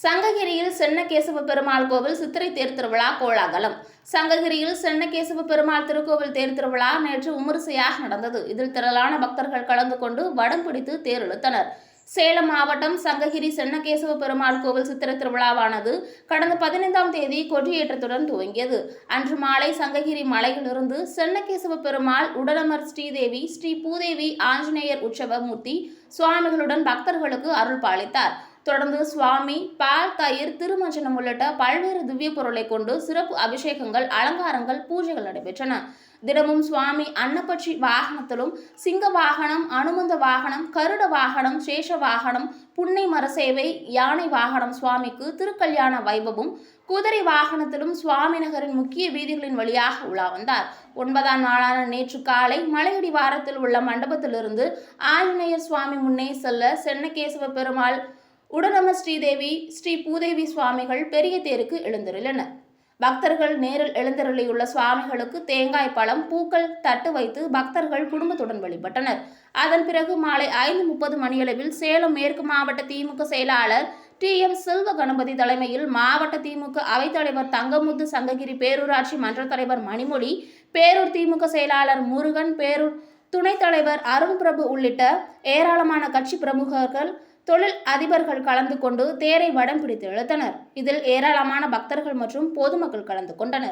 சங்ககிரியில் சென்னகேசவ பெருமாள் கோவில் சித்திரை தேர் திருவிழா கோலாகலம். சங்ககிரியில் சென்னகேசவ பெருமாள் திருக்கோவில் தேர் திருவிழா நேற்று விமரிசையாக நடந்தது. இதில் திரளான பக்தர்கள் கலந்து கொண்டு வடம் பிடித்து தேர் இழுத்தனர். சேலம் மாவட்டம் சங்ககிரி சென்னகேசவ பெருமாள் கோவில் சித்திரை திருவிழாவானது கடந்த 15ஆம் தேதி கொடியேற்றத்துடன் துவங்கியது. அன்று மாலை சங்ககிரி மலையிலிருந்து சென்னகேசவ பெருமாள் உடலமர் ஸ்ரீதேவி ஸ்ரீ பூதேவி ஆஞ்சநேயர் உற்சவ மூர்த்தி சுவாமிகளுடன் பக்தர்களுக்கு அருள் பாலித்தார். தொடர்ந்து சுவாமி பால், தயிர், திருமஞ்சனம் உள்ளிட்ட பல்வேறு திவ்ய பொருளை கொண்டு சிறப்பு அபிஷேகங்கள், அலங்காரங்கள், பூஜைகள் நடைபெற்றன. தினமும் சுவாமி அன்னப்பட்சி வாகனத்திலும் சிங்க வாகனம், அனுமந்த வாகனம், கருட வாகனம், சேஷ வாகனம், புன்னை மரசேவை, யானை வாகனம் சுவாமிக்கு திருக்கல்யாண வைபவம், குதிரை வாகனத்திலும் சுவாமி நகரின் முக்கிய வீதிகளின் வழியாக உலா வந்தார். 9ஆம் நாளான நேற்று காலை மலையடிவாரத்தில் உள்ள மண்டபத்திலிருந்து ஆஞ்சநேயர் சுவாமி முன்னே செல்ல சென்னகேசவ பெருமாள் உடனமர் ஸ்ரீதேவி ஸ்ரீ பூதேவி சுவாமிகள் பெரிய தேருக்கு எழுந்தருளினர். பக்தர்கள் நேரில் எழுந்தருளியுள்ள சுவாமிகளுக்கு தேங்காய் பழம், பூக்கள் தட்டு வைத்து பக்தர்கள் குடும்பத்துடன் வழிபட்டனர். அதன் பிறகு மாலை 5:30 மணியளவில் சேலம் மேற்கு மாவட்ட திமுக செயலாளர் TM செல்வ கணபதி தலைமையில் மாவட்ட திமுக அவைத்தலைவர் தங்கமுத்து, சங்ககிரி பேரூராட்சி மன்ற தலைவர் மணிமொழி, பேரூர் திமுக செயலாளர் முருகன், பேரூர் துணைத் தலைவர் அருண் பிரபு உள்ளிட்ட ஏராளமான கட்சி பிரமுகர்கள், தொழில் அதிபர்கள் கலந்து கொண்டு தேரை வடம் பிடித்து இழுத்தனர். இதில் ஏராளமான பக்தர்கள் மற்றும் பொதுமக்கள் கலந்து கொண்டனர்.